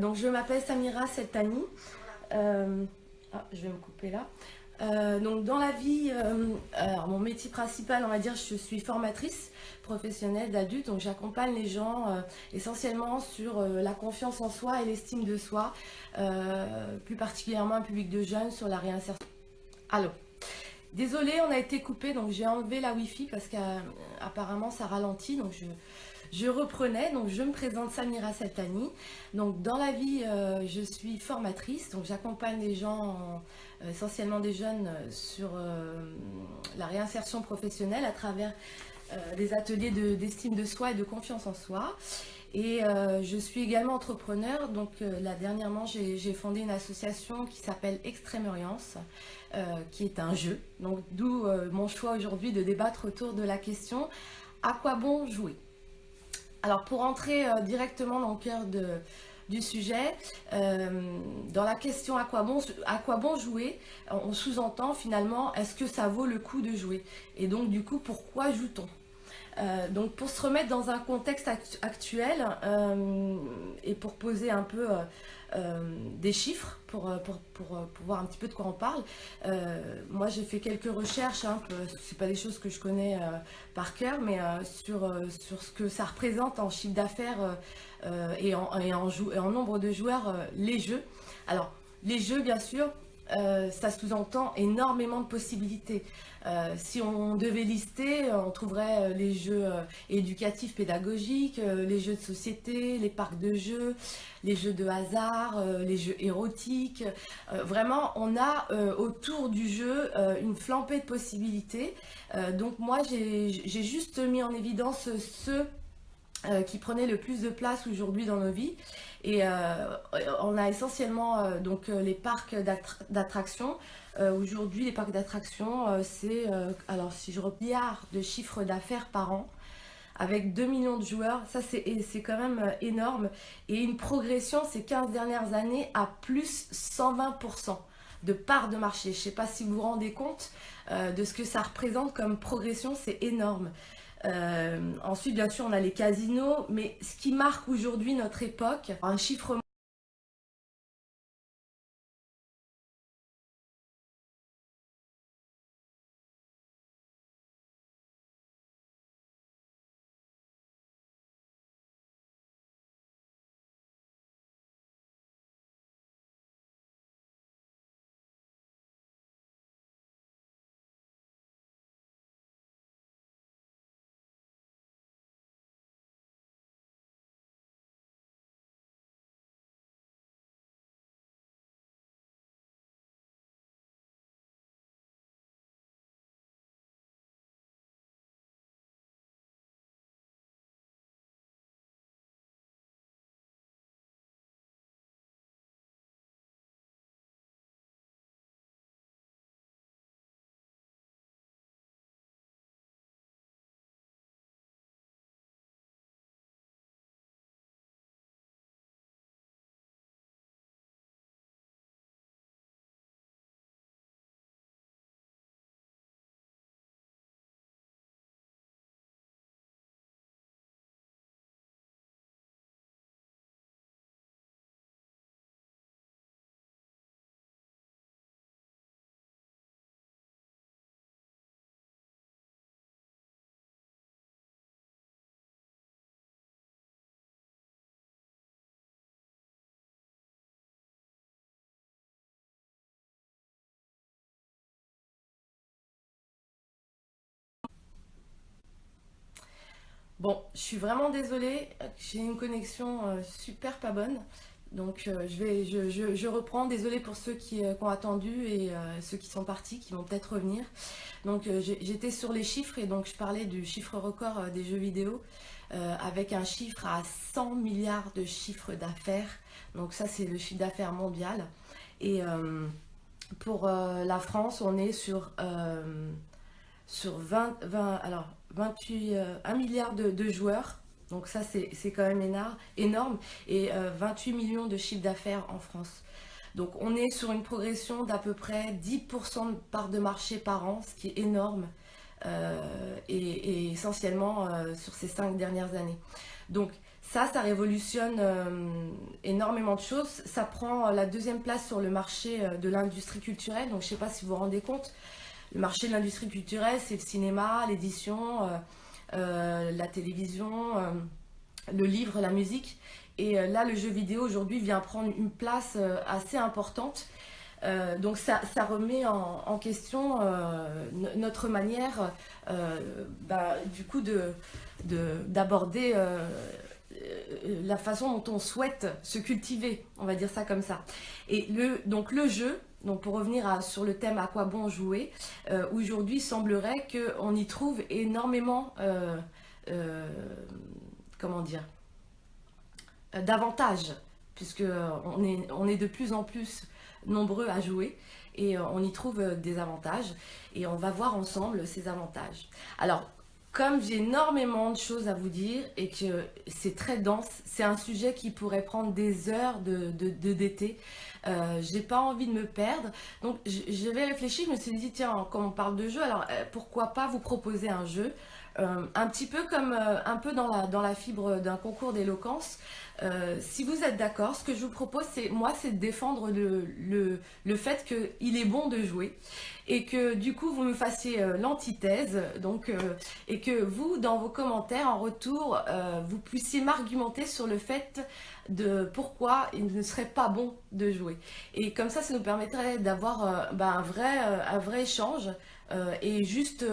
Donc je m'appelle Samira Seltani. Je vais me couper là. Donc dans la vie, alors mon métier principal, on va dire, je suis formatrice professionnelle d'adultes. Donc j'accompagne les gens essentiellement sur la confiance en soi et l'estime de soi, plus particulièrement un public de jeunes sur la réinsertion. Allô. Désolée, on a été coupé, donc j'ai enlevé la Wi-Fi parce qu'apparemment ça ralentit. Donc je reprenais, donc je me présente Samira Seltani. Donc dans la vie, je suis formatrice, donc j'accompagne les gens, essentiellement des jeunes, sur la réinsertion professionnelle à travers des ateliers d'estime de soi et de confiance en soi. Et je suis également entrepreneur, donc là dernièrement j'ai fondé une association qui s'appelle Extrêmerience, qui est un jeu. Donc d'où mon choix aujourd'hui de débattre autour de la question à quoi bon jouer. Alors pour entrer directement dans le cœur du sujet, dans la question à quoi bon jouer, on sous-entend finalement est-ce que ça vaut le coup de jouer? Et donc du coup pourquoi joue-t-on? Donc pour se remettre dans un contexte actuel et pour poser un peu des chiffres pour voir un petit peu de quoi on parle, moi j'ai fait quelques recherches, hein, c'est pas des choses que je connais par cœur, mais sur ce que ça représente en chiffre d'affaires et en nombre de joueurs, les jeux. Alors les jeux bien sûr, ça sous-entend énormément de possibilités. Si on devait lister, on trouverait les jeux éducatifs, pédagogiques, les jeux de société, les parcs de jeux, les jeux de hasard, les jeux érotiques. Vraiment, on a autour du jeu une flambée de possibilités. Donc moi, j'ai juste mis en évidence ceux qui prenaient le plus de place aujourd'hui dans nos vies. Et on a essentiellement donc les parcs d'attractions. Aujourd'hui, les parcs d'attractions, c'est, alors si je regarde, milliards de chiffre d'affaires par an, avec 2 millions de joueurs. Ça, c'est quand même énorme. Et une progression ces 15 dernières années à plus 120% de part de marché. Je ne sais pas si vous vous rendez compte de ce que ça représente comme progression, c'est énorme. Ensuite, bien sûr, on a les casinos, mais ce qui marque aujourd'hui notre époque, un chiffre. Bon, je suis vraiment désolée, j'ai une connexion super pas bonne. Donc je reprends, désolée pour ceux qui ont attendu et ceux qui sont partis, qui vont peut-être revenir. Donc j'étais sur les chiffres et donc je parlais du chiffre record des jeux vidéo avec un chiffre à 100 milliards de chiffre d'affaires. Donc ça c'est le chiffre d'affaires mondial. Et pour la France, on est sur 20 alors 28, 1 milliard de joueurs. Donc ça, c'est quand même énorme. Et 28 millions de chiffre d'affaires en France. Donc on est sur une progression d'à peu près 10% de part de marché par an, ce qui est énorme. Et essentiellement sur ces 5 dernières années. Donc Ça révolutionne énormément de choses. Ça prend la deuxième place sur le marché de l'industrie culturelle. Donc je ne sais pas si vous vous rendez compte, le marché de l'industrie culturelle, c'est le cinéma, l'édition, la télévision, le livre, la musique. Et là, le jeu vidéo aujourd'hui vient prendre une place assez importante. Donc ça remet en question notre manière du coup d'aborder la façon dont on souhaite se cultiver, on va dire ça comme ça. Et donc le jeu, donc pour revenir sur le thème à quoi bon jouer, aujourd'hui il semblerait qu'on y trouve énormément comment dire, d'avantages, puisque on est de plus en plus nombreux à jouer et on y trouve des avantages et on va voir ensemble ces avantages. Alors, comme j'ai énormément de choses à vous dire et que c'est très dense, c'est un sujet qui pourrait prendre des heures d'été. J'ai pas envie de me perdre, donc j'avais réfléchi, je me suis dit tiens, comme on parle de jeu, alors pourquoi pas vous proposer un jeu un petit peu comme un peu dans la fibre d'un concours d'éloquence. Si vous êtes d'accord, ce que je vous propose, c'est de défendre le fait qu'il est bon de jouer et que du coup vous me fassiez l'antithèse, donc et que vous, dans vos commentaires en retour, vous puissiez m'argumenter sur le fait de pourquoi il ne serait pas bon de jouer. Et comme ça nous permettrait d'avoir un vrai échange et juste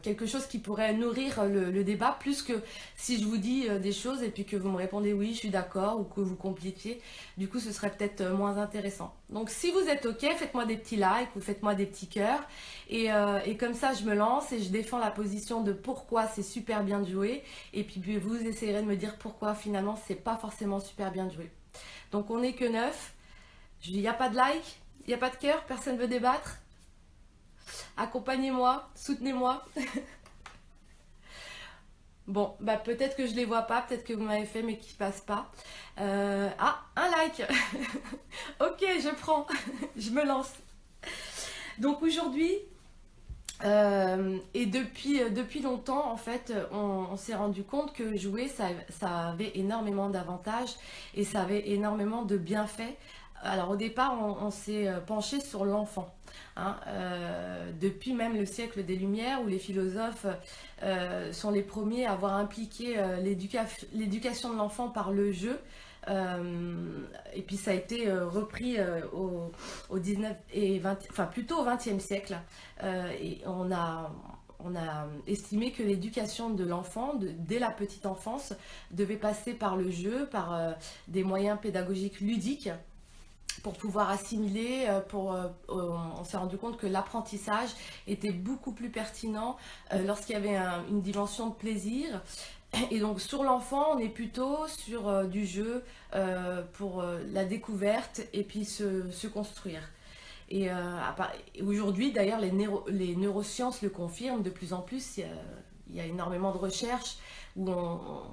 quelque chose qui pourrait nourrir le débat, plus que si je vous dis des choses et puis que vous me répondez oui, je suis d'accord, ou que vous compliquiez. Du coup, ce serait peut-être moins intéressant. Donc, si vous êtes OK, faites-moi des petits likes ou faites-moi des petits cœurs. Et comme ça, je me lance et je défends la position de pourquoi c'est super bien de jouer. Et puis, vous essayerez de me dire pourquoi finalement, c'est pas forcément super bien de jouer. Donc, on n'est que 9. Il n'y a pas de like, il n'y a pas de cœur, personne ne veut débattre. Accompagnez-moi, soutenez-moi. Bon, peut-être que je les vois pas, peut-être que vous m'avez fait mais qui passent pas. Ah, un like. Ok, je prends, je me lance. Donc aujourd'hui, et depuis longtemps, en fait, on s'est rendu compte que jouer, ça avait énormément d'avantages et ça avait énormément de bienfaits. Alors au départ, on s'est penché sur l'enfant. Hein, depuis même le siècle des Lumières, où les philosophes sont les premiers à avoir impliqué l'éducation de l'enfant par le jeu. Et puis ça a été repris au 19 et 20, enfin plutôt au 20e siècle. Et on a estimé que l'éducation de l'enfant, dès la petite enfance, devait passer par le jeu, par des moyens pédagogiques ludiques, pour pouvoir assimiler, on s'est rendu compte que l'apprentissage était beaucoup plus pertinent lorsqu'il y avait une dimension de plaisir. Et donc sur l'enfant, on est plutôt sur du jeu pour la découverte et puis se construire. Et aujourd'hui, d'ailleurs, les neurosciences le confirment de plus en plus. Il y a énormément de recherches où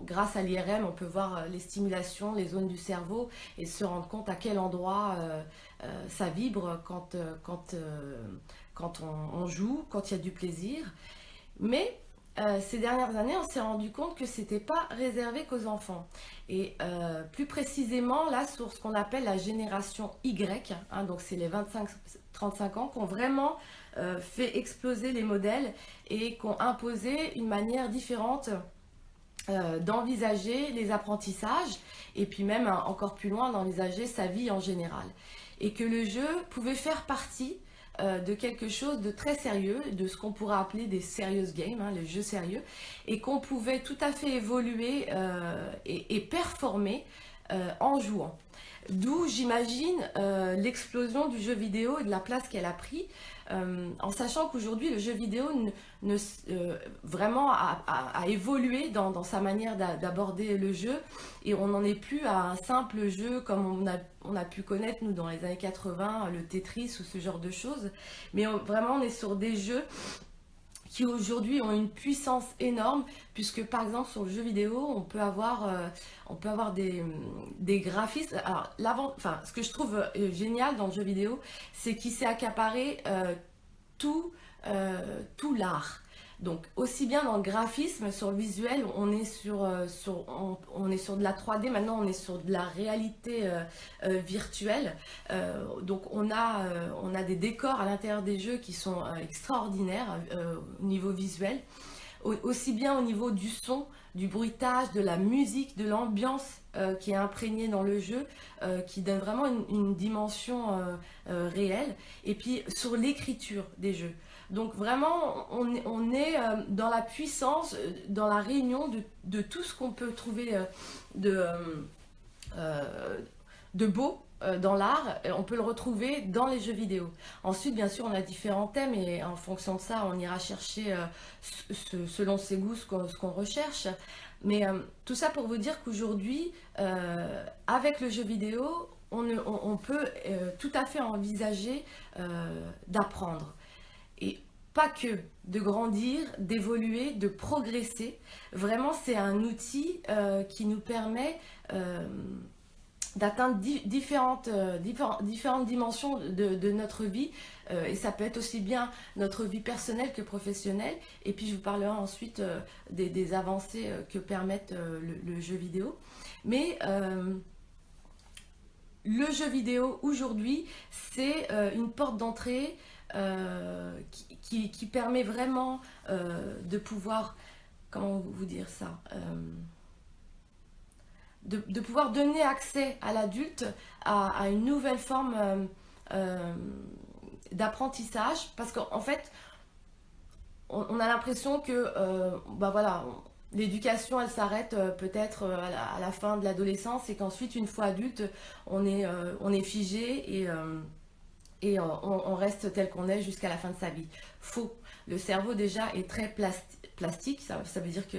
grâce à l'IRM, on peut voir les stimulations, les zones du cerveau et se rendre compte à quel endroit ça vibre quand on joue, quand il y a du plaisir. Mais ces dernières années, on s'est rendu compte que ce n'était pas réservé qu'aux enfants. Et plus précisément, là, sur ce qu'on appelle la génération Y, hein, donc c'est les 25-35 ans, qui ont vraiment fait exploser les modèles et qui ont imposé une manière différente d'envisager les apprentissages et puis même encore plus loin d'envisager sa vie en général. Et que le jeu pouvait faire partie de quelque chose de très sérieux, de ce qu'on pourrait appeler des serious games, hein, les jeux sérieux, et qu'on pouvait tout à fait évoluer et performer en jouant. D'où j'imagine l'explosion du jeu vidéo et de la place qu'elle a pris, en sachant qu'aujourd'hui le jeu vidéo vraiment a évolué dans sa manière d'aborder le jeu, et on n'en est plus à un simple jeu comme on a pu connaître nous dans les années 80, le Tetris ou ce genre de choses, mais vraiment on est sur des jeux qui aujourd'hui ont une puissance énorme, puisque par exemple sur le jeu vidéo, on peut avoir des graphismes. Alors, ce que je trouve génial dans le jeu vidéo, c'est qu'il s'est accaparé tout l'art. Donc aussi bien dans le graphisme, sur le visuel, on est on est sur de la 3D, maintenant on est sur de la réalité virtuelle. Donc on a des décors à l'intérieur des jeux qui sont extraordinaires au niveau visuel, aussi bien au niveau du son, du bruitage, de la musique, de l'ambiance qui est imprégnée dans le jeu, qui donne vraiment une dimension réelle, et puis sur l'écriture des jeux. Donc vraiment, on est dans la puissance, dans la réunion de tout ce qu'on peut trouver de beau dans l'art. On peut le retrouver dans les jeux vidéo. Ensuite, bien sûr, on a différents thèmes et en fonction de ça, on ira chercher selon ses goûts ce qu'on recherche. Mais tout ça pour vous dire qu'aujourd'hui, avec le jeu vidéo, on peut tout à fait envisager d'apprendre. Et pas que de grandir, d'évoluer, de progresser. Vraiment, c'est un outil qui nous permet d'atteindre différentes dimensions de notre vie. Et ça peut être aussi bien notre vie personnelle que professionnelle. Et puis, je vous parlerai ensuite des avancées que permettent le jeu vidéo. Mais le jeu vidéo, aujourd'hui, c'est une porte d'entrée qui permet vraiment de pouvoir, comment vous dire ça, de pouvoir donner accès à l'adulte à une nouvelle forme d'apprentissage, parce qu'en fait, on a l'impression que voilà, l'éducation, elle s'arrête peut-être à la fin de l'adolescence, et qu'ensuite, une fois adulte, on est figé et on reste tel qu'on est jusqu'à la fin de sa vie. Faux. Le cerveau déjà est très plastique, ça veut dire que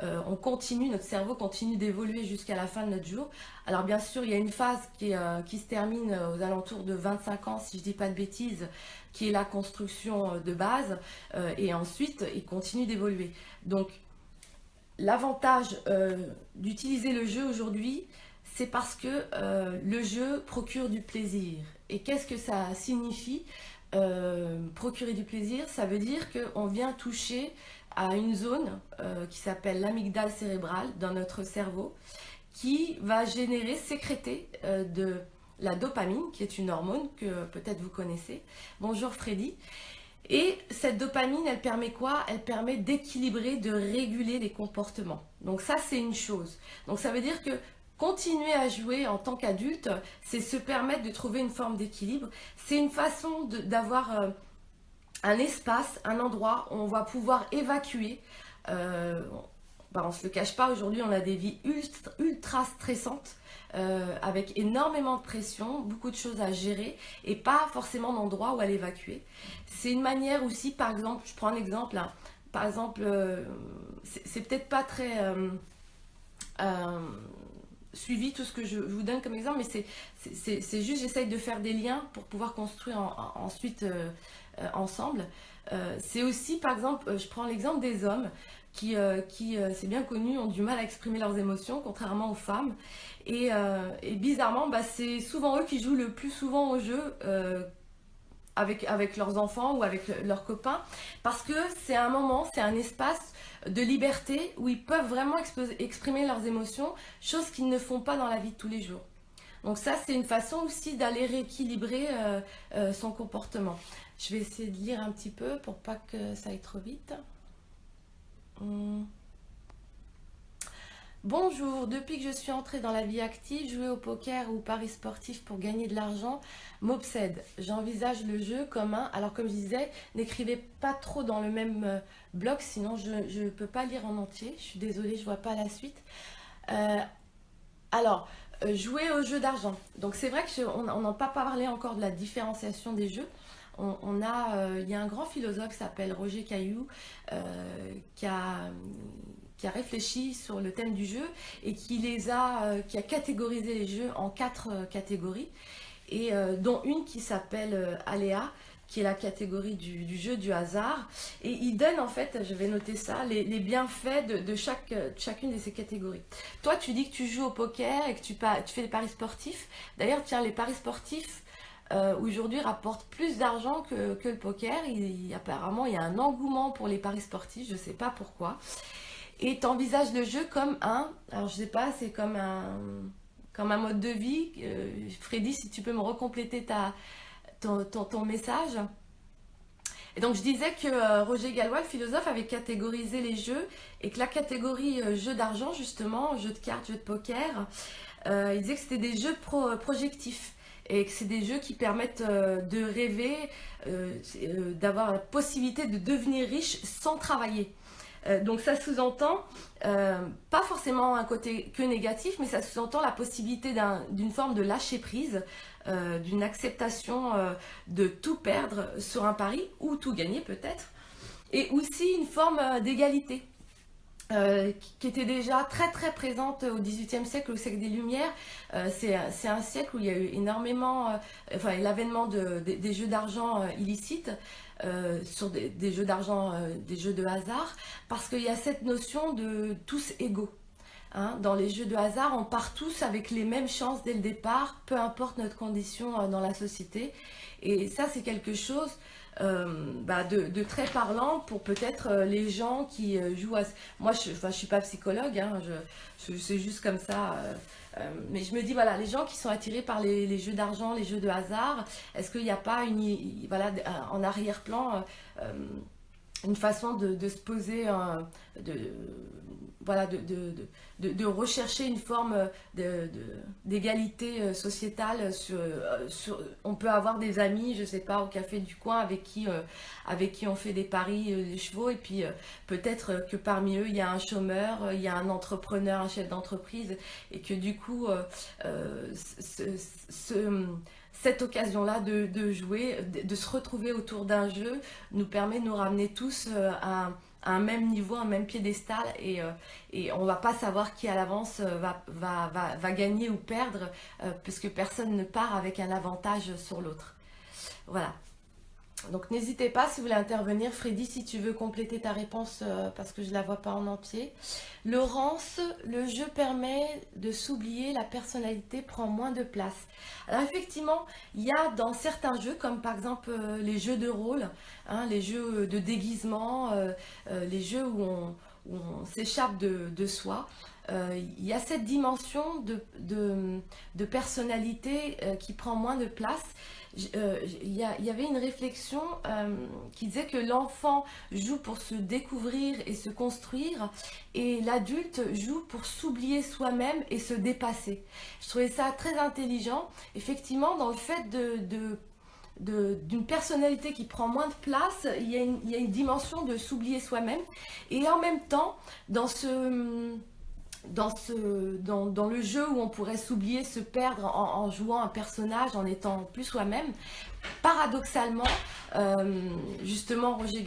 notre cerveau continue d'évoluer jusqu'à la fin de notre jour. Alors bien sûr, il y a une phase qui se termine aux alentours de 25 ans, si je ne dis pas de bêtises, qui est la construction de base, et ensuite, il continue d'évoluer. Donc, l'avantage d'utiliser le jeu aujourd'hui, c'est parce que le jeu procure du plaisir. Et qu'est-ce que ça signifie, procurer du plaisir? Ça veut dire qu'on vient toucher à une zone qui s'appelle l'amygdale cérébrale dans notre cerveau, qui va sécréter de la dopamine, qui est une hormone que peut-être vous connaissez. Bonjour Freddy. Et cette dopamine, elle permet quoi? Elle permet d'équilibrer, de réguler les comportements. Donc ça, c'est une chose. Donc ça veut dire que continuer à jouer en tant qu'adulte, c'est se permettre de trouver une forme d'équilibre. C'est une façon d'avoir un espace, un endroit où on va pouvoir évacuer. On ne se le cache pas, aujourd'hui on a des vies ultra stressantes, avec énormément de pression, beaucoup de choses à gérer et pas forcément d'endroit où aller évacuer. C'est une manière aussi, par exemple, je prends un exemple, hein, par exemple, c'est peut-être pas très suivi tout ce que je vous donne comme exemple, mais c'est juste, j'essaye de faire des liens pour pouvoir construire ensuite ensemble. C'est aussi, par exemple, je prends l'exemple des hommes qui c'est bien connu, ont du mal à exprimer leurs émotions, contrairement aux femmes. Et bizarrement, c'est souvent eux qui jouent le plus souvent au jeu avec leurs enfants ou avec leurs copains, parce que c'est un moment, c'est un espace de liberté où ils peuvent vraiment exprimer leurs émotions, chose qu'ils ne font pas dans la vie de tous les jours. Donc ça, c'est une façon aussi d'aller rééquilibrer son comportement. Je vais essayer de lire un petit peu pour pas que ça aille trop vite. Bonjour, depuis que je suis entrée dans la vie active, jouer au poker ou paris sportif pour gagner de l'argent m'obsède. J'envisage le jeu comme alors comme je disais, n'écrivez pas trop dans le même bloc, sinon je ne peux pas lire en entier. Je suis désolée, je ne vois pas la suite. Jouer au jeu d'argent. Donc c'est vrai qu'on n'a pas parlé encore de la différenciation des jeux. Il y a un grand philosophe qui s'appelle Roger Cailloux qui a réfléchi sur le thème du jeu et qui a catégorisé les jeux en 4 catégories, et dont une qui s'appelle Aléa, qui est la catégorie du jeu du hasard. Et il donne, en fait, je vais noter ça, les bienfaits de chacune de ces catégories. Toi, tu dis que tu joues au poker et que tu fais des paris sportifs. D'ailleurs, tiens, les paris sportifs, aujourd'hui rapporte plus d'argent que le poker. Apparemment, il y a un engouement pour les paris sportifs, je ne sais pas pourquoi. Et tu envisages le jeu comme alors je sais pas, c'est comme un mode de vie. Freddy, si tu peux me recompléter ton message. Et donc je disais que Roger Gallois, le philosophe, avait catégorisé les jeux et que la catégorie jeux d'argent, justement, jeux de cartes, jeux de poker, il disait que c'était des jeux projectifs et que c'est des jeux qui permettent de rêver, d'avoir la possibilité de devenir riche sans travailler. Donc ça sous-entend pas forcément un côté que négatif, mais ça sous-entend la possibilité d'une forme de lâcher prise, d'une acceptation de tout perdre sur un pari ou tout gagner peut-être, et aussi une forme d'égalité. Qui était déjà très très présente au XVIIIe siècle, au siècle des Lumières. C'est un siècle où il y a eu énormément, l'avènement des jeux d'argent illicites, sur des jeux d'argent, des jeux de hasard, parce qu'il y a cette notion de tous égaux. Hein, dans les jeux de hasard, on part tous avec les mêmes chances dès le départ, peu importe notre condition dans la société. Et ça, c'est quelque chose de très parlant pour peut-être les gens qui jouent à... Moi, je suis pas psychologue, hein, c'est juste comme ça. Mais je me dis, voilà, les gens qui sont attirés par les jeux d'argent, les jeux de hasard, est-ce qu'il n'y a pas en arrière-plan une façon de se poser, de rechercher une forme d'égalité sociétale. On peut avoir des amis, je sais pas, au café du coin avec qui on fait des paris, des chevaux, et puis peut-être que parmi eux il y a un chômeur, il y a un entrepreneur, un chef d'entreprise, et que du coup cette occasion-là de jouer, de se retrouver autour d'un jeu, nous permet de nous ramener tous à un même niveau, un même piédestal, et on ne va pas savoir qui à l'avance va gagner ou perdre, puisque personne ne part avec un avantage sur l'autre. Voilà. Donc n'hésitez pas si vous voulez intervenir. Freddy, si tu veux compléter ta réponse, parce que je ne la vois pas en entier. Laurence, le jeu permet de s'oublier, la personnalité prend moins de place. Alors effectivement, il y a dans certains jeux, comme par exemple les jeux de rôle, hein, les jeux de déguisement, les jeux où on s'échappe de soi, il y a cette dimension de personnalité qui prend moins de place. Il y avait une réflexion qui disait que l'enfant joue pour se découvrir et se construire, et l'adulte joue pour s'oublier soi-même et se dépasser. Je trouvais ça très intelligent, effectivement, dans le fait d'une personnalité qui prend moins de place. Il y a une dimension de s'oublier soi-même, et en même temps, dans le jeu où on pourrait s'oublier, se perdre en jouant un personnage, en étant plus soi-même, paradoxalement, justement Roger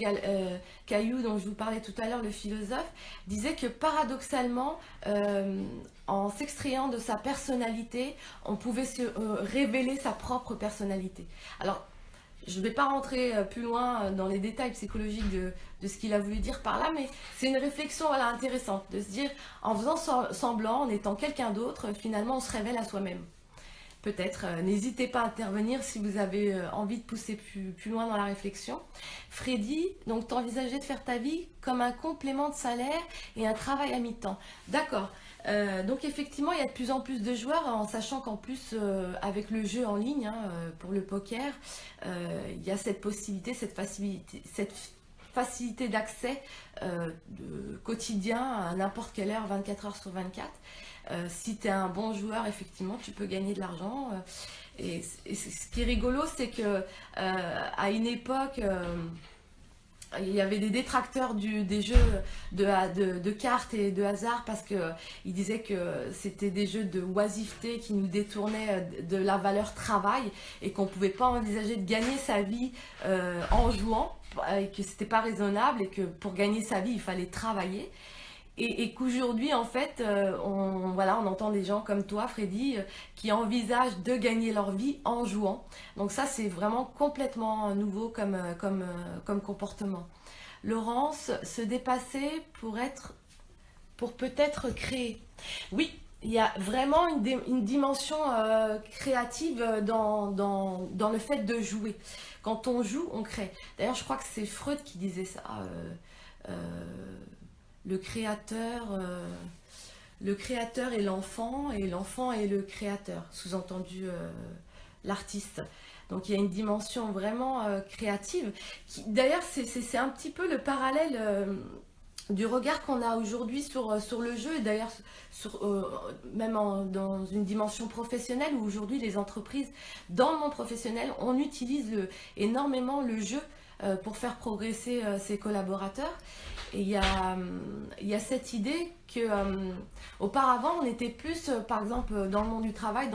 Caillou, dont je vous parlais tout à l'heure, le philosophe, disait que paradoxalement, en s'extrayant de sa personnalité, on pouvait se révéler sa propre personnalité. Alors, je ne vais pas rentrer plus loin dans les détails psychologiques de ce qu'il a voulu dire par là, mais c'est une réflexion intéressante de se dire, en faisant semblant, en étant quelqu'un d'autre, finalement on se révèle à soi-même. Peut-être, n'hésitez pas à intervenir si vous avez envie de pousser plus loin dans la réflexion. Freddy, donc t'envisageais de faire ta vie comme un complément de salaire et un travail à mi-temps. D'accord. Donc effectivement, il y a de plus en plus de joueurs, en sachant qu'en plus, avec le jeu en ligne, hein, pour le poker, il y a cette possibilité, cette facilité d'accès quotidien à n'importe quelle heure, 24 heures sur 24. Si tu es un bon joueur, effectivement, tu peux gagner de l'argent. Et ce qui est rigolo, c'est que à une époque... il y avait des détracteurs des jeux de cartes et de hasard, parce qu'ils disaient que c'était des jeux de oisiveté qui nous détournaient de la valeur travail, et qu'on ne pouvait pas envisager de gagner sa vie en jouant, et que c'était pas raisonnable, et que pour gagner sa vie il fallait travailler. Et qu'aujourd'hui, en fait, on entend des gens comme toi, Freddy, qui envisagent de gagner leur vie en jouant. Donc ça, c'est vraiment complètement nouveau comme comportement. Laurence, se dépasser pour peut-être créer. Oui, il y a vraiment une dimension créative dans le fait de jouer. Quand on joue, on crée. D'ailleurs, je crois que c'est Freud qui disait ça. Le créateur, le créateur est l'enfant et l'enfant est le créateur. Sous-entendu, l'artiste. Donc il y a une dimension vraiment créative. D'ailleurs, c'est un petit peu le parallèle du regard qu'on a aujourd'hui sur le jeu, et d'ailleurs même dans une dimension professionnelle, où aujourd'hui les entreprises, dans le monde professionnel, on utilise énormément le jeu pour faire progresser ses collaborateurs. Et il y a cette idée que auparavant on était plus, par exemple dans le monde du travail,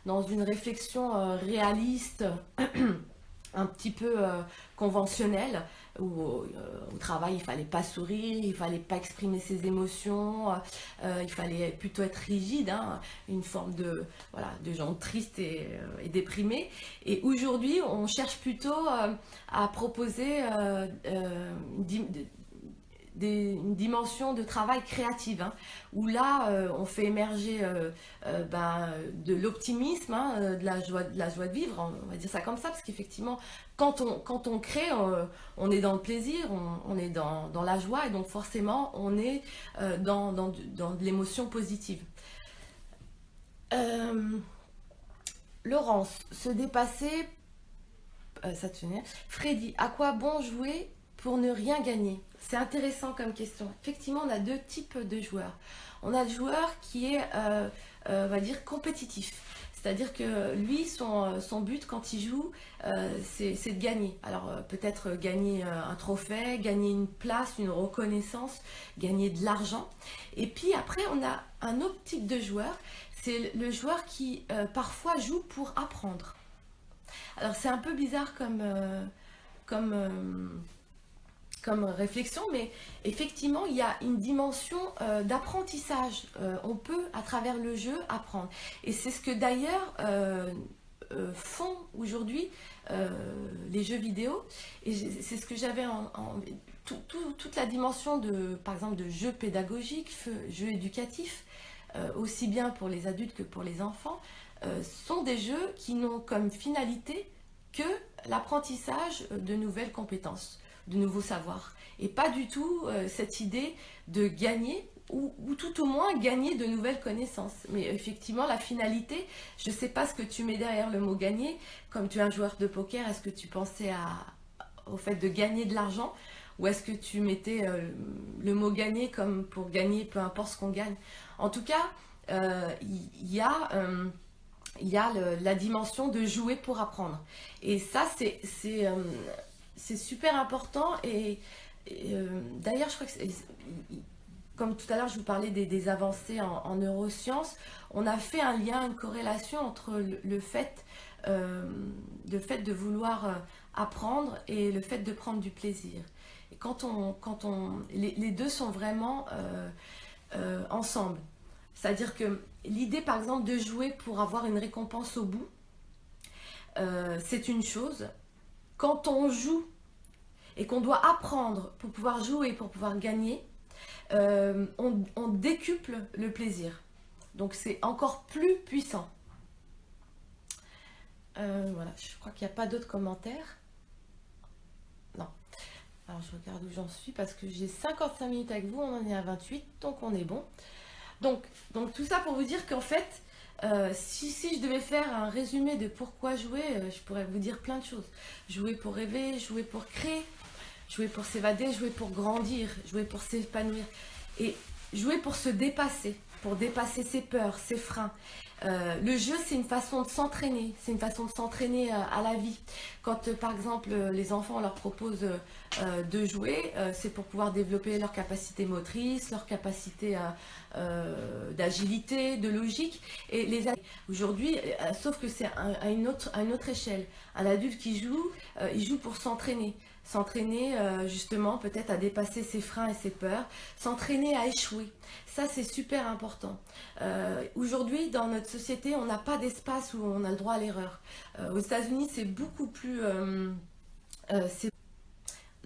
dans une réflexion réaliste, un petit peu conventionnelle, où au travail il fallait pas sourire, il fallait pas exprimer ses émotions, il fallait plutôt être rigide, hein, une forme de, voilà, de gens tristes et déprimés. Et aujourd'hui on cherche plutôt à proposer une dimension de travail créative, hein, où là on fait émerger de l'optimisme, hein, de la joie de vivre, on va dire ça comme ça, parce qu'effectivement quand on crée, on est dans le plaisir, on est dans la joie, et donc forcément on est dans de l'émotion positive. Laurence, se dépasser, ça tenait. Freddy, à quoi bon jouer pour ne rien gagner? C'est intéressant comme question. Effectivement, on a deux types de joueurs. On a le joueur qui est, on va dire, compétitif. C'est-à-dire que lui, son but quand il joue, c'est de gagner. Alors peut-être gagner un trophée, gagner une place, une reconnaissance, gagner de l'argent. Et puis après, on a un autre type de joueur. C'est le joueur qui parfois joue pour apprendre. Alors c'est un peu bizarre comme réflexion, mais effectivement, il y a une dimension d'apprentissage. On peut, à travers le jeu, apprendre. Et c'est ce que d'ailleurs font aujourd'hui les jeux vidéo. Et c'est ce que j'avais toute la dimension par exemple, de jeux pédagogiques, jeux éducatifs, aussi bien pour les adultes que pour les enfants, sont des jeux qui n'ont comme finalité que l'apprentissage de nouvelles compétences, de nouveaux savoirs, et pas du tout cette idée de gagner, ou tout au moins gagner de nouvelles connaissances. Mais effectivement, la finalité, je ne sais pas ce que tu mets derrière le mot gagner. Comme tu es un joueur de poker, est-ce que tu pensais au fait de gagner de l'argent, ou est-ce que tu mettais le mot gagner comme pour gagner peu importe ce qu'on gagne? En tout cas, il y a la dimension de jouer pour apprendre. Et ça, c'est super important. Et d'ailleurs, je crois que comme tout à l'heure, je vous parlais des avancées en neurosciences, on a fait un lien, une corrélation entre le fait de vouloir apprendre et le fait de prendre du plaisir. Et les deux sont vraiment ensemble. C'est-à-dire que l'idée, par exemple, de jouer pour avoir une récompense au bout, c'est une chose. Quand on joue et qu'on doit apprendre pour pouvoir jouer, pour pouvoir gagner, on décuple le plaisir. Donc c'est encore plus puissant. Voilà, je crois qu'il n'y a pas d'autres commentaires. Non. Alors je regarde où j'en suis parce que j'ai 55 minutes avec vous, on en est à 28, donc on est bon. Donc tout ça pour vous dire qu'en fait, si je devais faire un résumé de pourquoi jouer, je pourrais vous dire plein de choses. Jouer pour rêver, jouer pour créer, jouer pour s'évader, jouer pour grandir, jouer pour s'épanouir, et jouer pour se dépasser, pour dépasser ses peurs, ses freins. Le jeu, c'est une façon de s'entraîner, c'est une façon de s'entraîner à la vie. Quand par exemple les enfants, on leur propose de jouer, c'est pour pouvoir développer leur capacité motrice, leur capacité d'agilité, de logique. Et aujourd'hui, sauf que c'est à une autre échelle. Un adulte qui joue, il joue pour s'entraîner. S'entraîner justement peut-être à dépasser ses freins et ses peurs, s'entraîner à échouer. Ça, c'est super important. Aujourd'hui, dans notre société, on n'a pas d'espace où on a le droit à l'erreur. Aux États-Unis, c'est beaucoup plus...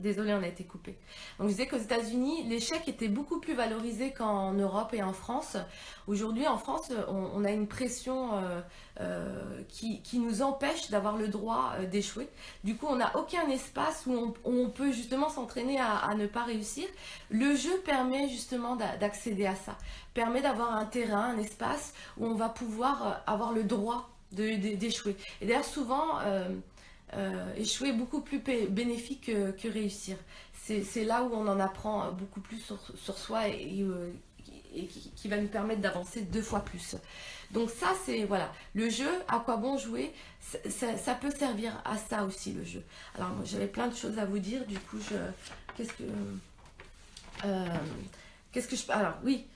Désolée, on a été coupé. Donc je disais qu'aux États-Unis, l'échec était beaucoup plus valorisé qu'en Europe et en France. Aujourd'hui, en France, on a une pression qui nous empêche d'avoir le droit d'échouer. Du coup, on n'a aucun espace où on peut justement s'entraîner à ne pas réussir. Le jeu permet justement d'accéder à ça, permet d'avoir un terrain, un espace où on va pouvoir avoir le droit d'échouer. Et d'ailleurs, souvent, échouer est beaucoup plus bénéfique que réussir. C'est là où on en apprend beaucoup plus sur soi et qui va nous permettre d'avancer 2 fois plus. Donc ça, c'est voilà, le jeu, à quoi bon jouer, ça peut servir à ça aussi, le jeu. Alors moi, j'avais plein de choses à vous dire, du coup, qu'est-ce que je... Alors oui,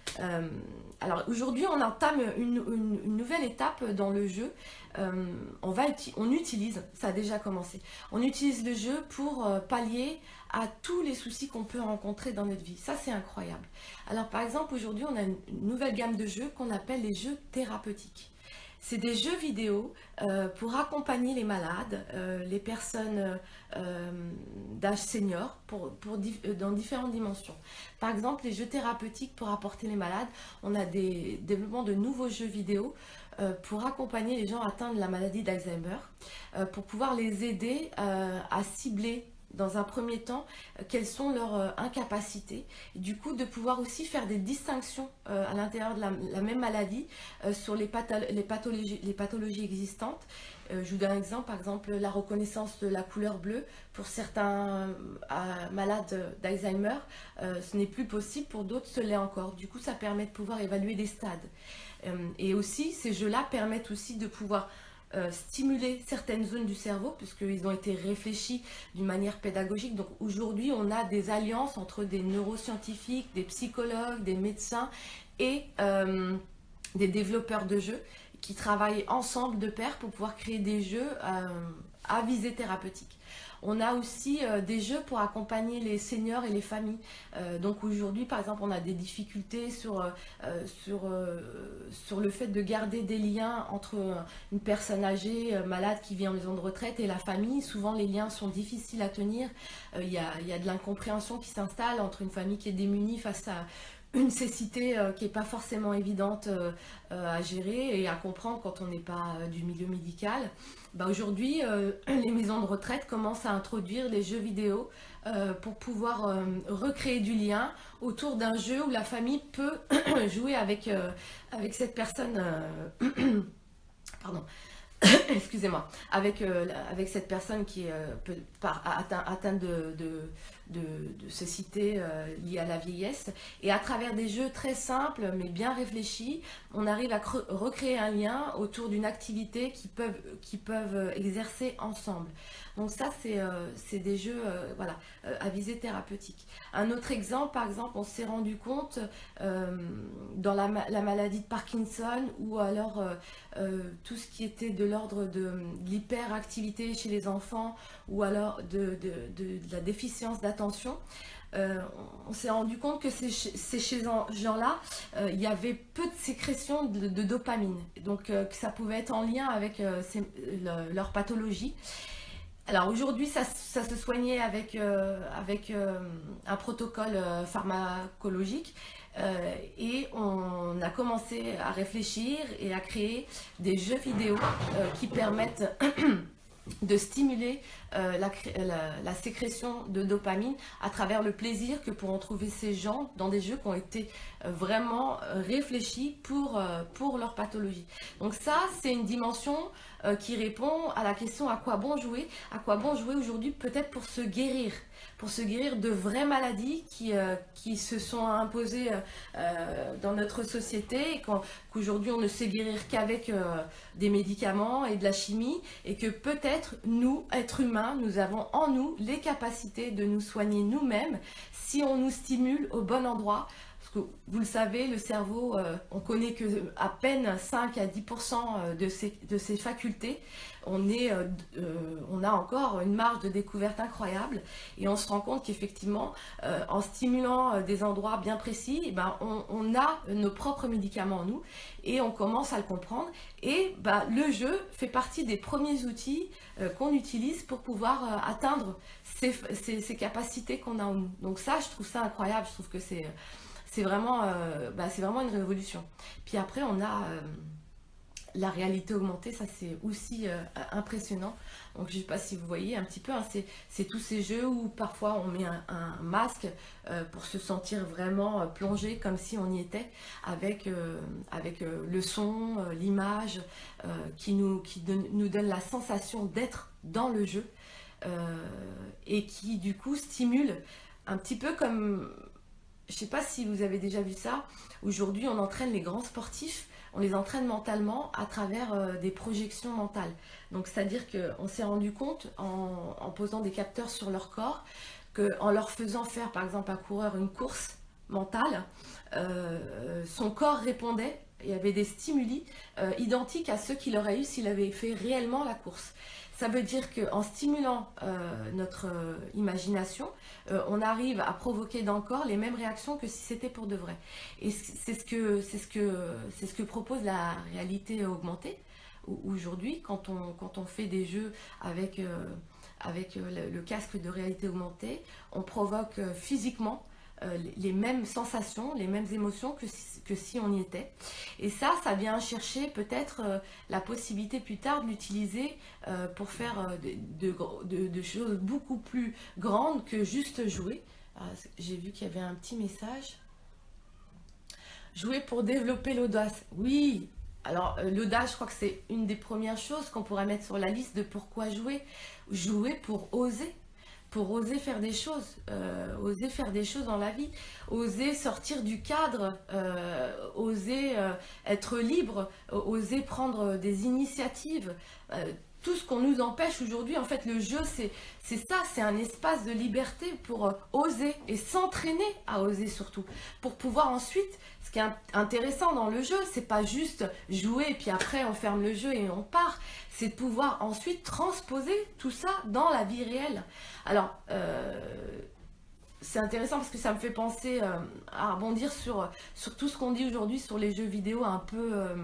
alors aujourd'hui on entame une nouvelle étape dans le jeu. On utilise, ça a déjà commencé, on utilise le jeu pour pallier à tous les soucis qu'on peut rencontrer dans notre vie. Ça, c'est incroyable. Alors par exemple, aujourd'hui on a une nouvelle gamme de jeux qu'on appelle les jeux thérapeutiques. C'est des jeux vidéo pour accompagner les malades, les personnes d'âge senior dans différentes dimensions. Par exemple, les jeux thérapeutiques pour apporter les malades, on a des développements de nouveaux jeux vidéo pour accompagner les gens atteints de la maladie d'Alzheimer, pour pouvoir les aider à cibler dans un premier temps, quelles sont leurs incapacités. Et du coup, de pouvoir aussi faire des distinctions à l'intérieur de la même maladie sur les pathologies existantes. Je vous donne un exemple, par exemple, la reconnaissance de la couleur bleue. Pour certains malades d'Alzheimer, ce n'est plus possible, pour d'autres, ce l'est encore. Du coup, ça permet de pouvoir évaluer des stades. Et aussi, ces jeux-là permettent aussi de pouvoir stimuler certaines zones du cerveau, puisqu'ils ont été réfléchis d'une manière pédagogique. Donc aujourd'hui, on a des alliances entre des neuroscientifiques, des psychologues, des médecins et des développeurs de jeux qui travaillent ensemble de pair pour pouvoir créer des jeux à visée thérapeutique. On a aussi des jeux pour accompagner les seniors et les familles. Donc aujourd'hui, par exemple, on a des difficultés sur le fait de garder des liens entre une personne âgée, malade qui vit en maison de retraite et la famille. Souvent, les liens sont difficiles à tenir. Il y a de l'incompréhension qui s'installe entre une famille qui est démunie face à une cécité qui n'est pas forcément évidente à gérer et à comprendre quand on n'est pas du milieu médical. Aujourd'hui, les maisons de retraite commencent à introduire les jeux vidéo pour pouvoir recréer du lien autour d'un jeu où la famille peut jouer avec cette personne... pardon. Excusez-moi, avec cette personne qui est atteinte de cécité liée à la vieillesse. Et à travers des jeux très simples mais bien réfléchis, on arrive à recréer un lien autour d'une activité qu'ils peuvent exercer ensemble. Donc ça, c'est des jeux à visée thérapeutique. Un autre exemple, par exemple, on s'est rendu compte dans la maladie de Parkinson ou alors tout ce qui était de l'ordre de l'hyperactivité chez les enfants ou alors de la déficience d'attention. On s'est rendu compte que chez ces gens-là, il y avait peu de sécrétion de dopamine. Donc que ça pouvait être en lien avec leur pathologie. Alors aujourd'hui, ça se soignait avec un protocole pharmacologique et on a commencé à réfléchir et à créer des jeux vidéo qui permettent de stimuler la sécrétion de dopamine à travers le plaisir que pourront trouver ces gens dans des jeux qui ont été vraiment réfléchis pour leur pathologie. Donc ça, c'est une dimension qui répond à la question à quoi bon jouer aujourd'hui, peut-être pour se guérir de vraies maladies qui se sont imposées dans notre société et qu'aujourd'hui on ne sait guérir qu'avec des médicaments et de la chimie et que peut-être nous, êtres humains, nous avons en nous les capacités de nous soigner nous-mêmes si on nous stimule au bon endroit Parce que vous le savez, le cerveau, on connaît que à peine 5 à 10% de ses facultés. On a encore une marge de découverte incroyable et on se rend compte qu'effectivement, en stimulant des endroits bien précis, eh ben, on a nos propres médicaments en nous et on commence à le comprendre. Et ben, le jeu fait partie des premiers outils qu'on utilise pour pouvoir atteindre ces capacités qu'on a en nous. Donc ça, je trouve ça incroyable, je trouve que c'est vraiment une révolution. Puis après, on a la réalité augmentée, ça c'est aussi impressionnant. Donc je ne sais pas si vous voyez un petit peu, hein, c'est tous ces jeux où parfois on met un masque pour se sentir vraiment plongé comme si on y était, avec le son, l'image nous donne la sensation d'être dans le jeu et qui du coup stimule un petit peu comme... Je ne sais pas si vous avez déjà vu ça. Aujourd'hui, on entraîne les grands sportifs, on les entraîne mentalement à travers des projections mentales. Donc, c'est-à-dire qu'on s'est rendu compte en posant des capteurs sur leur corps, qu'en leur faisant faire, par exemple, un coureur une course mentale, son corps répondait. Il y avait des stimuli identiques à ceux qu'il aurait eu s'il avait fait réellement la course. Ça veut dire qu'en stimulant notre imagination, on arrive à provoquer dans le corps les mêmes réactions que si c'était pour de vrai. Et c'est ce que propose la réalité augmentée. Aujourd'hui, quand on fait des jeux avec le casque de réalité augmentée, on provoque physiquement les mêmes sensations, les mêmes émotions que si on y était. Et ça vient chercher peut-être la possibilité plus tard de l'utiliser pour faire de choses beaucoup plus grandes que juste jouer. J'ai vu qu'il y avait un petit message. Jouer pour développer l'audace. Oui, alors l'audace, je crois que c'est une des premières choses qu'on pourrait mettre sur la liste de pourquoi jouer. Jouer pour oser. Pour oser faire des choses dans la vie, oser sortir du cadre, oser être libre, oser prendre des initiatives. Tout ce qu'on nous empêche aujourd'hui, en fait, le jeu, c'est ça, c'est un espace de liberté pour oser et s'entraîner à oser surtout, pour pouvoir ensuite, ce qui est intéressant dans le jeu, c'est pas juste jouer et puis après on ferme le jeu et on part, c'est de pouvoir ensuite transposer tout ça dans la vie réelle. Alors, c'est intéressant parce que ça me fait penser à rebondir sur tout ce qu'on dit aujourd'hui sur les jeux vidéo un peu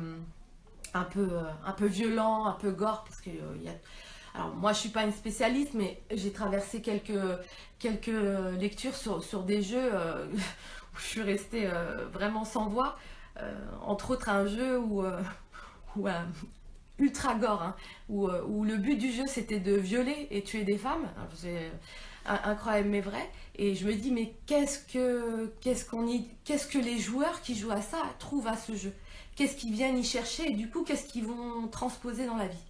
violent, un peu gore, parce que alors moi je suis pas une spécialiste, mais j'ai traversé quelques lectures sur des jeux où je suis restée vraiment sans voix, entre autres un jeu où ultra gore, hein, où le but du jeu c'était de violer et tuer des femmes. Alors, c'est incroyable mais vrai, et je me dis mais qu'est-ce que les joueurs qui jouent à ça trouvent à ce jeu, qu'est-ce qu'ils viennent y chercher et du coup qu'est-ce qu'ils vont transposer dans la vie.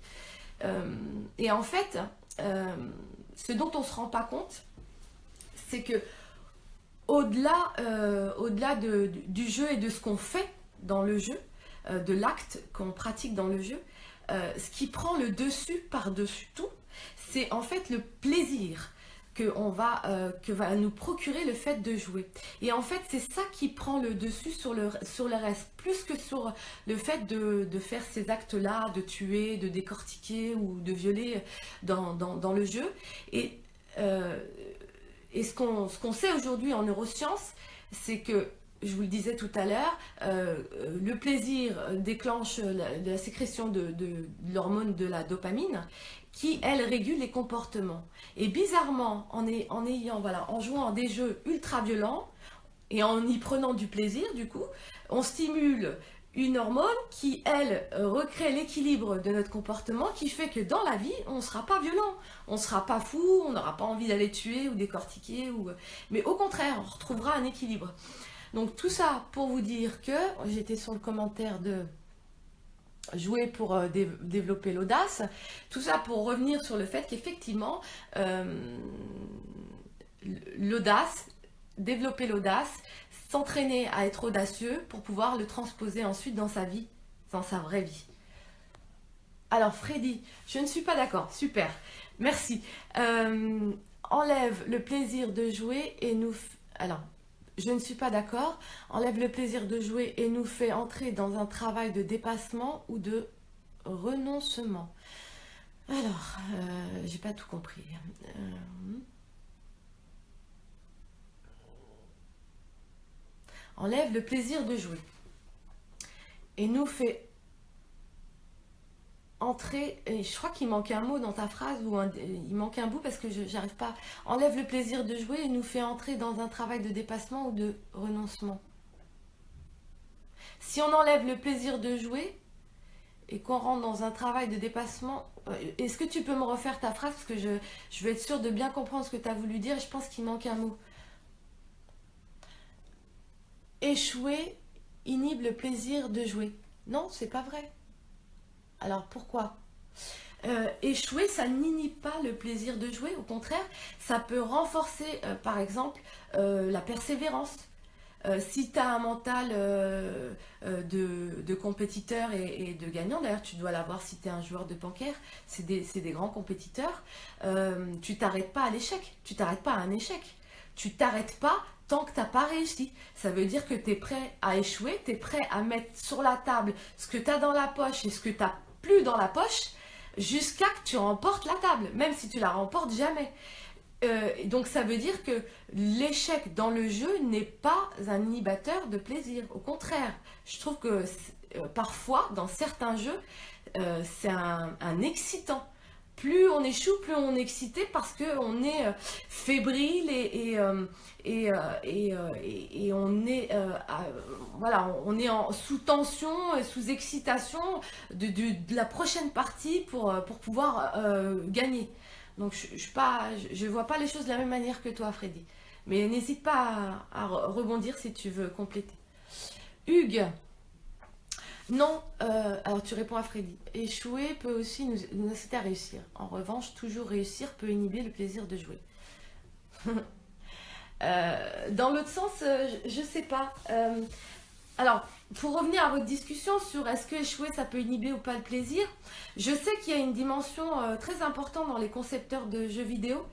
Et en fait ce dont on se rend pas compte, c'est que au-delà du jeu et de ce qu'on fait dans le jeu, de l'acte qu'on pratique dans le jeu, ce qui prend le dessus par-dessus tout, c'est en fait le plaisir que va nous procurer le fait de jouer. Et en fait, c'est ça qui prend le dessus sur le reste, plus que sur le fait de faire ces actes-là, de tuer, de décortiquer ou de violer dans le jeu. Et ce qu'on sait aujourd'hui en neurosciences, c'est que, je vous le disais tout à l'heure, le plaisir déclenche la sécrétion de l'hormone de la dopamine, qui, elle, régule les comportements. Et bizarrement, en jouant à des jeux ultra violents et en y prenant du plaisir, du coup, on stimule une hormone qui, elle, recrée l'équilibre de notre comportement, qui fait que dans la vie, on ne sera pas violent, on ne sera pas fou, on n'aura pas envie d'aller tuer ou décortiquer, mais au contraire, on retrouvera un équilibre. Donc tout ça pour vous dire que, j'étais sur le commentaire de jouer pour développer l'audace, tout ça pour revenir sur le fait qu'effectivement, l'audace, développer l'audace, s'entraîner à être audacieux pour pouvoir le transposer ensuite dans sa vie, dans sa vraie vie. Alors Freddy, je ne suis pas d'accord, super, merci. Enlève le plaisir de jouer et nous... Alors, je ne suis pas d'accord. Enlève le plaisir de jouer et nous fait entrer dans un travail de dépassement ou de renoncement. Alors, j'ai pas tout compris. Enlève le plaisir de jouer et nous fait entrer, et je crois qu'il manque un mot dans ta phrase, ou il manque un bout parce que j'arrive pas. Enlève le plaisir de jouer et nous fait entrer dans un travail de dépassement ou de renoncement. Si on enlève le plaisir de jouer et qu'on rentre dans un travail de dépassement, est-ce que tu peux me refaire ta phrase parce que je veux être sûre de bien comprendre ce que tu as voulu dire et je pense qu'il manque un mot. Échouer inhibe le plaisir de jouer. Non, c'est pas vrai. Alors pourquoi échouer, ça n'inhibe pas le plaisir de jouer. Au contraire, ça peut renforcer, par exemple, la persévérance. Si tu as un mental de compétiteur et de gagnant, d'ailleurs tu dois l'avoir si tu es un joueur de poker, c'est des grands compétiteurs, tu t'arrêtes pas à l'échec, tu t'arrêtes pas à un échec, tu t'arrêtes pas tant que tu n'as pas réussi. Ça veut dire que tu es prêt à échouer, tu es prêt à mettre sur la table ce que tu as dans la poche et ce que tu n'as plus dans la poche jusqu'à que tu remportes la table, même si tu la remportes jamais. Donc ça veut dire que l'échec dans le jeu n'est pas un inhibiteur de plaisir. Au contraire, je trouve que parfois, dans certains jeux, c'est un excitant. Plus on échoue, plus on est excité parce qu'on est fébrile et on est, voilà, on est sous tension, sous excitation de la prochaine partie pour pouvoir gagner. Donc je vois pas les choses de la même manière que toi, Freddy. Mais n'hésite pas à rebondir si tu veux compléter. Hugues, non, alors tu réponds à Freddy. Échouer peut aussi nous inciter à réussir. En revanche, toujours réussir peut inhiber le plaisir de jouer. Dans l'autre sens, je sais pas. Alors, pour revenir à votre discussion sur est-ce que échouer ça peut inhiber ou pas le plaisir, je sais qu'il y a une dimension très importante dans les concepteurs de jeux vidéo.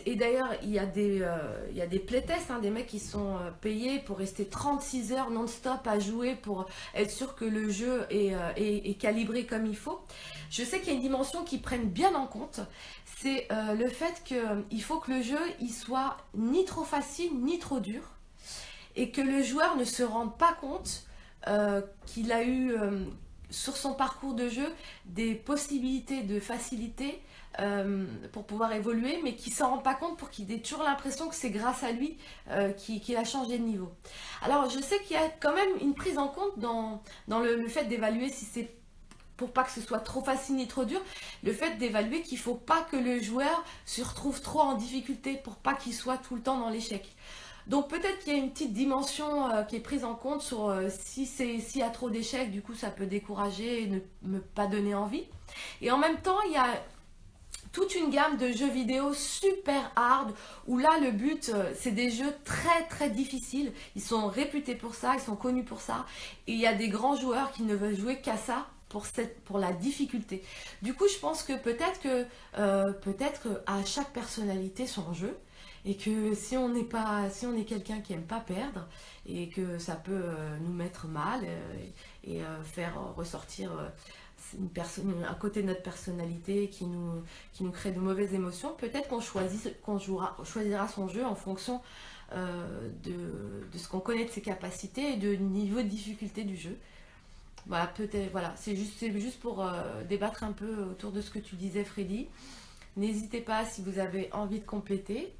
Et d'ailleurs, il y a des playtests, hein, des mecs qui sont payés pour rester 36 heures non-stop à jouer pour être sûr que le jeu est calibré comme il faut. Je sais qu'il y a une dimension qu'ils prennent bien en compte. C'est le fait qu'il faut que le jeu il soit ni trop facile ni trop dur. Et que le joueur ne se rende pas compte qu'il a eu sur son parcours de jeu des possibilités de facilité pour pouvoir évoluer, mais qu'il ne s'en rend pas compte pour qu'il ait toujours l'impression que c'est grâce à lui qu'il a changé de niveau. Alors je sais qu'il y a quand même une prise en compte dans le fait d'évaluer si c'est pour pas que ce soit trop facile ni trop dur, le fait d'évaluer qu'il ne faut pas que le joueur se retrouve trop en difficulté pour pas qu'il soit tout le temps dans l'échec. Donc peut-être qu'il y a une petite dimension qui est prise en compte sur s'il y a trop d'échecs, du coup ça peut décourager et ne pas donner envie. Et en même temps, il y a toute une gamme de jeux vidéo super hard où là le but c'est des jeux très très difficiles. Ils sont réputés pour ça, ils sont connus pour ça. Et il y a des grands joueurs qui ne veulent jouer qu'à ça pour la difficulté. Du coup je pense que peut-être à chaque personnalité son jeu. Et que si on est quelqu'un qui aime pas perdre et que ça peut nous mettre mal et faire ressortir un côté de notre personnalité qui nous crée de mauvaises émotions, peut-être qu'on choisira son jeu en fonction de ce qu'on connaît de ses capacités et du niveau de difficulté du jeu. Voilà, peut-être, voilà, c'est juste pour débattre un peu autour de ce que tu disais, Freddy. N'hésitez pas si vous avez envie de compléter.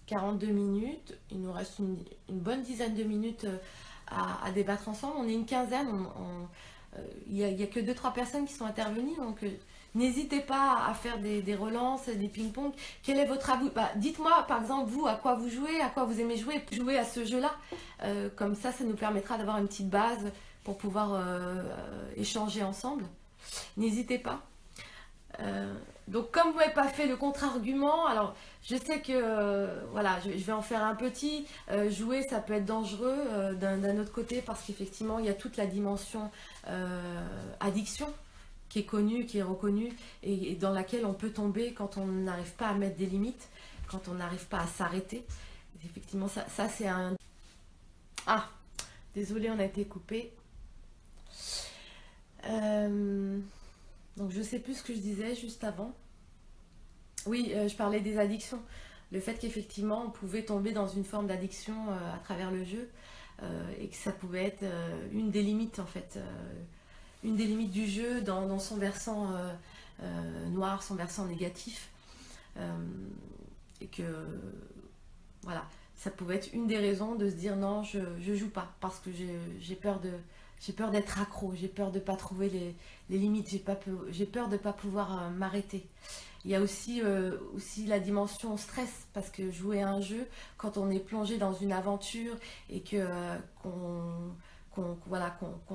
42 minutes, il nous reste une bonne dizaine de minutes à débattre ensemble. On est une quinzaine, il n'y a que 2-3 personnes qui sont intervenues, donc n'hésitez pas à faire des relances, des ping-pong. Quel est votre avis? Dites-moi par exemple vous à quoi vous jouez, à quoi vous aimez jouer à ce jeu-là. Comme ça nous permettra d'avoir une petite base pour pouvoir échanger ensemble. N'hésitez pas. Donc comme vous n'avez pas fait le contre-argument, alors je sais que voilà, je vais en faire un petit. Jouer ça peut être dangereux d'un autre côté parce qu'effectivement il y a toute la dimension addiction qui est connue, qui est reconnue et dans laquelle on peut tomber quand on n'arrive pas à mettre des limites, quand on n'arrive pas à s'arrêter. effectivement, ça c'est un... Ah, désolé, on a été coupé. Donc je sais plus ce que je disais juste avant. Oui, je parlais des addictions. Le fait qu'effectivement on pouvait tomber dans une forme d'addiction à travers le jeu et que ça pouvait être une des limites en fait, une des limites du jeu dans son versant noir, son versant négatif. Et que voilà, ça pouvait être une des raisons de se dire non, je joue pas parce que j'ai peur d'être accro, j'ai peur de pas trouver les limites, j'ai peur de pas pouvoir m'arrêter. Il y a aussi la dimension stress parce que jouer à un jeu, quand on est plongé dans une aventure et que qu'on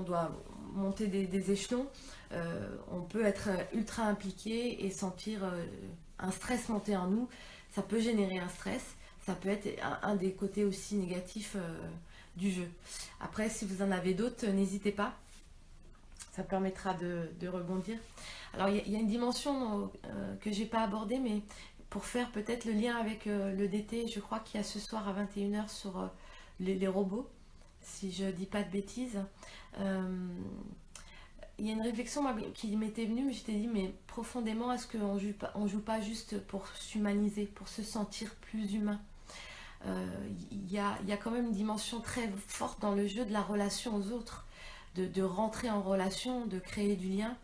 doit monter des échelons, on peut être ultra impliqué et sentir un stress monter en nous. Ça peut générer un stress, ça peut être un des côtés aussi négatifs du jeu. Après, si vous en avez d'autres, n'hésitez pas, ça permettra de rebondir. Alors, il y a une dimension que j'ai pas abordée, mais pour faire peut-être le lien avec le DT, je crois qu'il y a ce soir à 21h sur les robots, si je dis pas de bêtises. Il y a une réflexion qui m'était venue, mais j'étais dit, mais profondément, est-ce qu'on joue pas juste pour s'humaniser, pour se sentir plus humain? Il y a quand même une dimension très forte dans le jeu de la relation aux autres, de rentrer en relation, de créer du lien.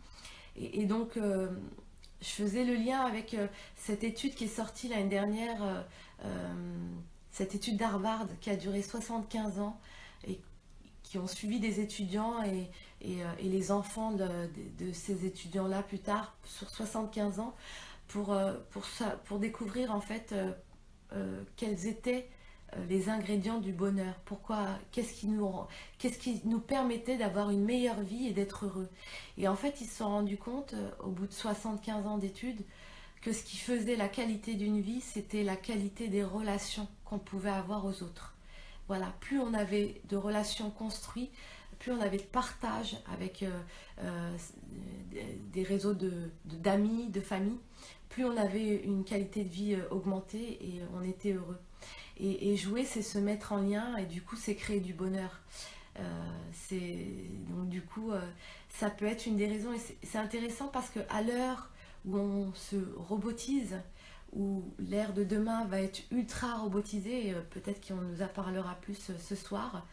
Et donc, je faisais le lien avec cette étude qui est sortie l'année dernière, cette étude d'Harvard qui a duré 75 ans et qui ont suivi des étudiants et les enfants de ces étudiants-là plus tard, sur 75 ans, pour découvrir en fait quels étaient les ingrédients du bonheur. Pourquoi, qu'est-ce qui nous permettait d'avoir une meilleure vie et d'être heureux. Et en fait, ils se sont rendus compte, au bout de 75 ans d'études, que ce qui faisait la qualité d'une vie, c'était la qualité des relations qu'on pouvait avoir aux autres. Voilà, plus on avait de relations construites, plus on avait de partage avec des réseaux d'amis, de famille, plus on avait une qualité de vie augmentée et on était heureux. Et jouer, c'est se mettre en lien et du coup, c'est créer du bonheur. Donc du coup, ça peut être une des raisons. Et c'est intéressant parce qu'à l'heure où on se robotise, où l'ère de demain va être ultra robotisée, peut-être qu'on nous en parlera plus ce soir,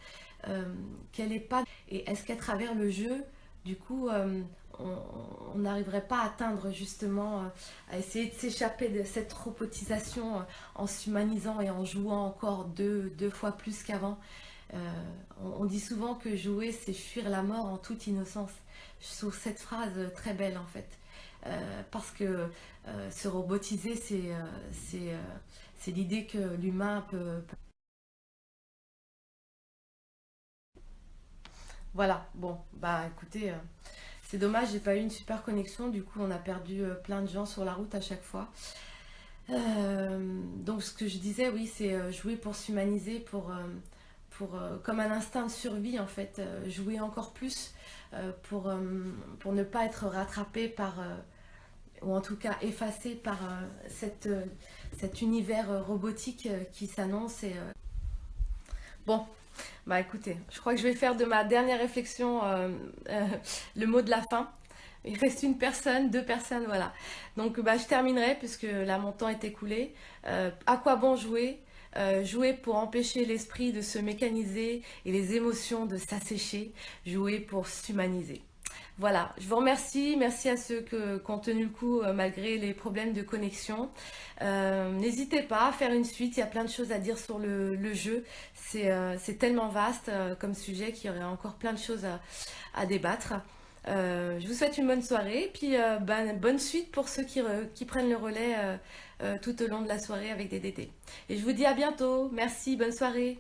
qu'elle est pas... Et est-ce qu'à travers le jeu, du coup, on n'arriverait pas à atteindre justement, à essayer de s'échapper de cette robotisation en s'humanisant et en jouant encore deux fois plus qu'avant. On dit souvent que jouer, c'est fuir la mort en toute innocence. Je trouve cette phrase très belle en fait. Parce que se robotiser, c'est l'idée que l'humain peut... Voilà, bon, bah écoutez, c'est dommage, j'ai pas eu une super connexion, du coup on a perdu plein de gens sur la route à chaque fois. Donc ce que je disais, oui, c'est jouer pour s'humaniser, comme un instinct de survie en fait, jouer encore plus pour ne pas être rattrapé par... ou en tout cas effacé par cet univers robotique qui s'annonce. Bon, bah écoutez, je crois que je vais faire de ma dernière réflexion le mot de la fin. Il reste une personne, deux personnes, voilà. Donc bah, je terminerai puisque là mon temps est écoulé. À quoi bon jouer? Jouer pour empêcher l'esprit de se mécaniser et les émotions de s'assécher. Jouer pour s'humaniser. Voilà, je vous remercie. Merci à ceux qui ont tenu le coup malgré les problèmes de connexion. N'hésitez pas à faire une suite, il y a plein de choses à dire sur le jeu. C'est tellement vaste comme sujet qu'il y aurait encore plein de choses à débattre. Je vous souhaite une bonne soirée et puis bonne suite pour ceux qui prennent le relais tout au long de la soirée avec des DT. Et je vous dis à bientôt. Merci, bonne soirée.